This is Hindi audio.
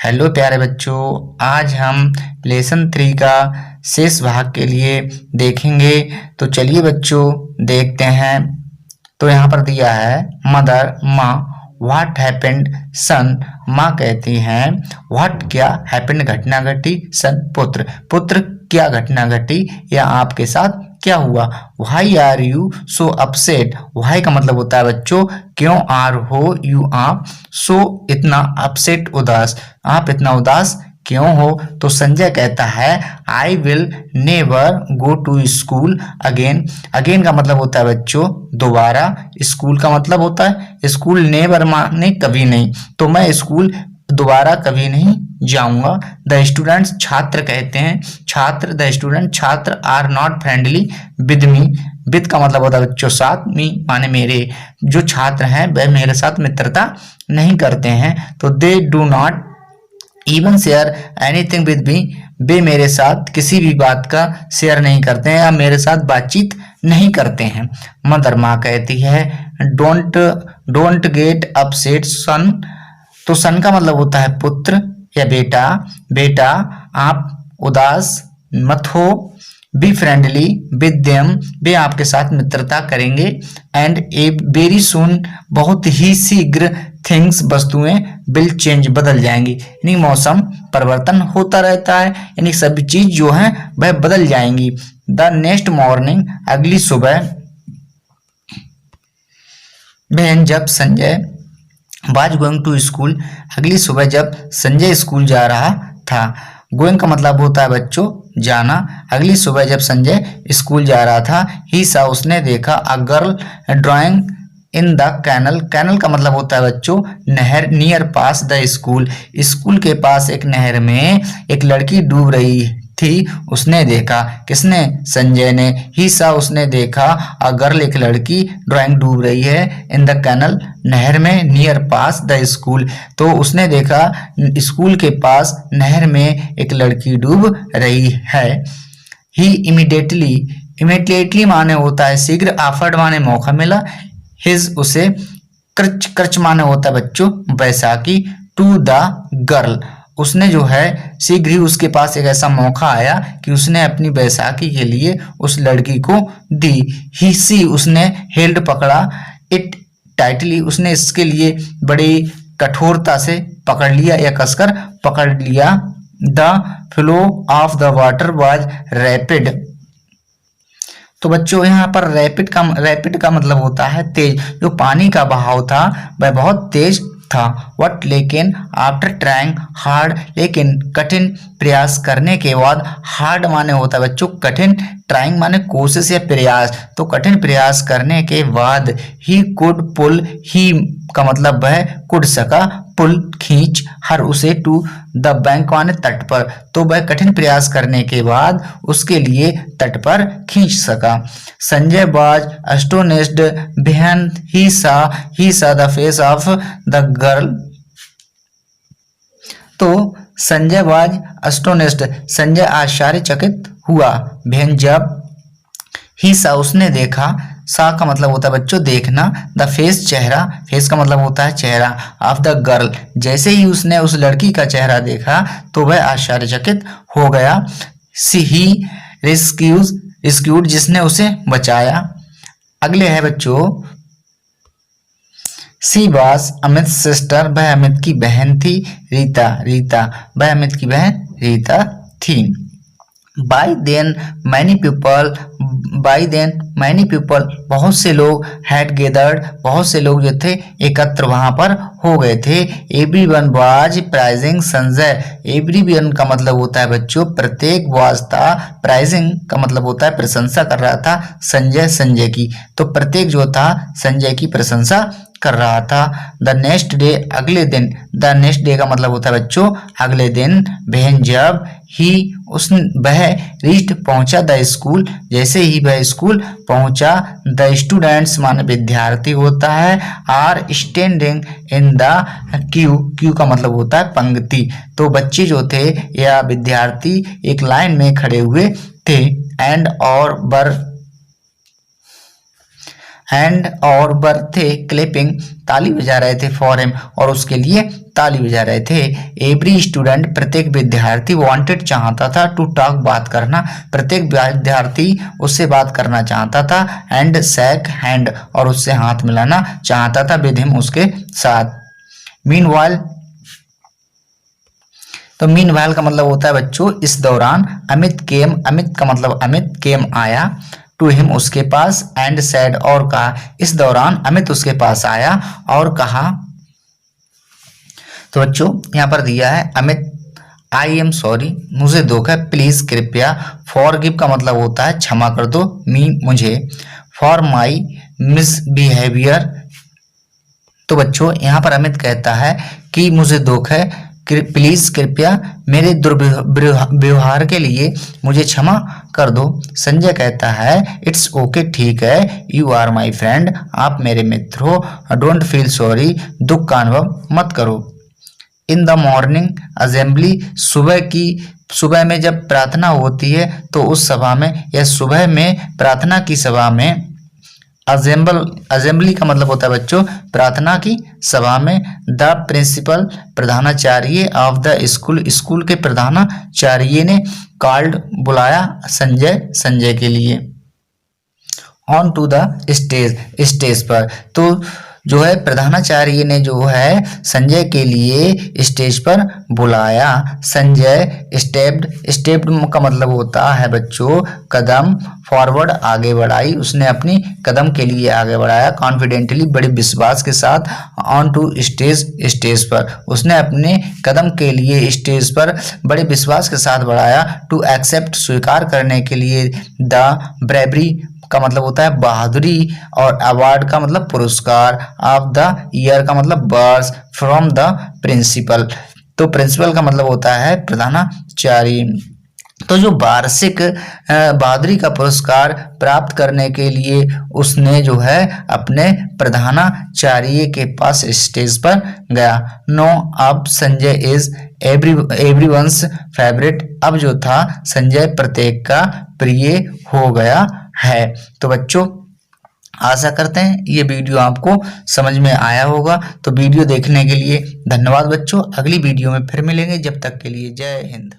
हेलो प्यारे बच्चों, आज हम लेसन 3 का शेष भाग के लिए देखेंगे। तो चलिए बच्चों देखते हैं। तो यहाँ पर दिया है मदर माँ, व्हाट हैपेंड सन। माँ कहती हैं व्हाट क्या, हैपेंड घटना घटी, सन पुत्र, पुत्र क्या घटना घटी या आपके साथ क्या हुआ। Why are you so upset, why का मतलब होता है बच्चों क्यों, आर हो यू आप, सो इतना, अपसेट उदास, आप इतना उदास क्यों हो। तो संजय कहता है I will never go to school again. Again का मतलब होता है बच्चों दोबारा, स्कूल का मतलब होता है स्कूल, नेवर माने कभी नहीं, तो मैं स्कूल दोबारा कभी नहीं जाऊंगा। द स्टूडेंट्स छात्र कहते हैं, छात्र द स्टूडेंट छात्र are not friendly with me, with का मतलब होता है बच्चों साथ, मी माने मेरे, जो छात्र हैं वह मेरे साथ मित्रता नहीं करते हैं। तो they do not even share anything with me, वे मेरे साथ किसी भी बात का शेयर नहीं करते हैं या मेरे साथ बातचीत नहीं करते हैं। मदर माँ कहती है डोंट गेट अपसेट सन, तो सन का मतलब होता है पुत्र या बेटा, बेटा आप उदास मत हो। बी फ्रेंडली विद देम, वे आपके साथ मित्रता करेंगे। एंड ए वेरी सुन, बहुत ही शीघ्र, थिंग्स वस्तुएं विल चेंज बदल जाएंगी, यानी मौसम परिवर्तन होता रहता है, यानी सभी चीज जो है वह बदल जाएंगी। द नेक्स्ट मॉर्निंग, अगली सुबह, बहन जब Sanjay was going to school, अगली सुबह जब संजय स्कूल जा रहा था। गोइंग का मतलब होता है बच्चों जाना, अगली सुबह जब संजय स्कूल जा रहा था, ही सा उसने देखा a girl drowning in the canal, canal का मतलब होता है बच्चों नहर, नियर पास द स्कूल, स्कूल के पास एक नहर में एक लड़की डूब रही थी, उसने देखा, किसने, संजय ने। ही सा उसने देखा अ गर्ल एक लड़की ड्राइंग डूब रही है, इन द कैनल नहर में, नियर पास द स्कूल, तो उसने देखा स्कूल के पास नहर में एक लड़की डूब रही है। ही इमीडिएटली, इमीडिएटली माने होता है शीघ्र, ऑफर्ड माने मौका मिला, हिज उसे, कृच कृच माने होता है बच्चों बैसाखी, टू द गर्ल उसने जो है शीघ्र ही उसके पास एक ऐसा मौका आया कि उसने अपनी बैसाखी के लिए उस लड़की को दी। ही सी उसने, हेल्ड पकड़ा, इट टाइटली उसने इसके लिए बड़ी कठोरता से पकड़ लिया या कसकर पकड़ लिया। The flow of the water was rapid, तो बच्चों यहाँ पर रैपिड का मतलब होता है तेज, जो पानी का बहाव था वह बहुत तेज था। वट लेकिन, आफ्टर ट्राइंग हार्ड, लेकिन कठिन प्रयास करने के बाद, हार्ड माने होता है बच्चों कठिन, ट्राइंग माने कोशिश या प्रयास, तो कठिन प्रयास करने के बाद, ही कुड पुल, ही का मतलब वह कुड सका, पुल खींच, हर उसे, टू द बैंक माने तट पर, तो वह कठिन प्रयास करने के बाद उसके लिए तट पर खींच सका। Sanjay was astonished when he saw the face of the girl, तो संजय वाज एस्टोनिश्ड, संजय आश्चर्यचकित हुआ, व्हेन जब, ही सा उसने देखा, सा का मतलब होता है बच्चों देखना, द फेस चेहरा, फेस का मतलब होता है चेहरा, ऑफ द गर्ल जैसे ही उसने उस लड़की का चेहरा देखा तो वह आश्चर्यचकित हो गया। सी ही रिस्क्यूड जिसने उसे बचाया। अगले है बच्चों सी वाज अमित सिस्टर, वह अमित की बहन थी। रीता वह अमित की बहन रीता थी। बाई देन मैनी पीपल बहुत से लोग, हैड गेदर्ड बहुत से लोग जो थे एकत्र वहां पर हो गए थे। Everyone was pricing Sanjay, everyone का मतलब होता है बच्चों प्रत्येक, वाज था, प्राइजिंग का मतलब होता है प्रशंसा कर रहा था संजय की, तो प्रत्येक जो था संजय की प्रशंसा कर रहा था। द नेक्स्ट डे अगले दिन, द नेक्स्ट डे का मतलब होता है बच्चों अगले दिन, बहन जब, ही उस वह, रीच्ड पहुंचा, द स्कूल जैसे ही वह स्कूल पहुंचा, द स्टूडेंट्स माने विद्यार्थी होता है, are standing in the queue का मतलब होता है पंक्ति, तो बच्चे जो थे या विद्यार्थी एक लाइन में खड़े हुए थे। एंड और बर एंड और बर्थे क्लिपिंग, ताली बजा रहे थे फॉर हिम, और उसके लिए ताली बजा रहे थे। एवरी स्टूडेंट, प्रत्येक विद्यार्थी, वांटेड, चाहता था, टू टॉक, बात करना, प्रत्येक विद्यार्थी उससे बात करना चाहता था, एंड शेक हैंड, और उससे हाथ मिलाना चाहता था, विद हिम, उसके साथ। मीनवाइल, तो मीनवाइल का मतलब होता है बच्चों इस दौरान। अमित केम, अमित का मतलब अमित, केम आया, टू हिम उसके पास, एंड सैड और कहा, इस दौरान अमित उसके पास आया और कहा। तो बच्चों यहाँ पर दिया है अमित, आई एम सॉरी, मुझे दुख है, प्लीज कृपया, फॉरगिव का मतलब होता है क्षमा कर दो, मी मुझे, फॉर माई मिसबिहेवियर। तो बच्चों यहाँ पर अमित कहता है कि मुझे दुख है, प्लीज कृपया मेरे दुर्व्यवहार के लिए मुझे क्षमा कर दो। संजय कहता है इट्स ओके, ठीक है, यू आर माई फ्रेंड, आप मेरे मित्र हो, डोंट फील सॉरी, दुख का अनुभव मत करो। इन द मॉर्निंग असेंबली, सुबह में जब प्रार्थना होती है तो उस सभा में, या सुबह में प्रार्थना की सभा में, असेंबली का मतलब होता है बच्चों प्रार्थना की सभा में, द प्रिंसिपल, प्रधानाचार्य ऑफ द स्कूल, स्कूल के प्रधानाचार्य ने, कॉल्ड, बुलाया, संजय के लिए, on to the stage, stage पर। तो जो है प्रधानाचार्य ने जो है संजय के लिए स्टेज पर बुलाया। संजय स्टेप्ड का मतलब होता है बच्चों कदम, फॉरवर्ड, आगे बढ़ाई, उसने अपनी कदम के लिए आगे बढ़ाया, कॉन्फिडेंटली, बड़े विश्वास के साथ, ऑन टू स्टेज, स्टेज पर, उसने अपने कदम के लिए स्टेज पर बड़े विश्वास के साथ बढ़ाया। टू एक्सेप्ट, स्वीकार करने के लिए, द ब्रेवरी का मतलब होता है बहादुरी, और अवार्ड का मतलब पुरस्कार, ऑफ द ईयर का मतलब वर्ष, फ्रॉम द प्रिंसिपल, तो प्रिंसिपल का मतलब होता है प्रधानाचार्य। तो जो वार्षिक बहादुरी का पुरस्कार प्राप्त करने के लिए उसने जो है अपने प्रधानाचार्य के पास स्टेज पर गया। नो, अब संजय इज एवरीवन्स फेवरेट, अब जो था संजय प्रत्येक का प्रिय हो गया है। तो बच्चों आशा करते हैं ये वीडियो आपको समझ में आया होगा। तो वीडियो देखने के लिए धन्यवाद बच्चों, अगली वीडियो में फिर मिलेंगे, जब तक के लिए जय हिंद।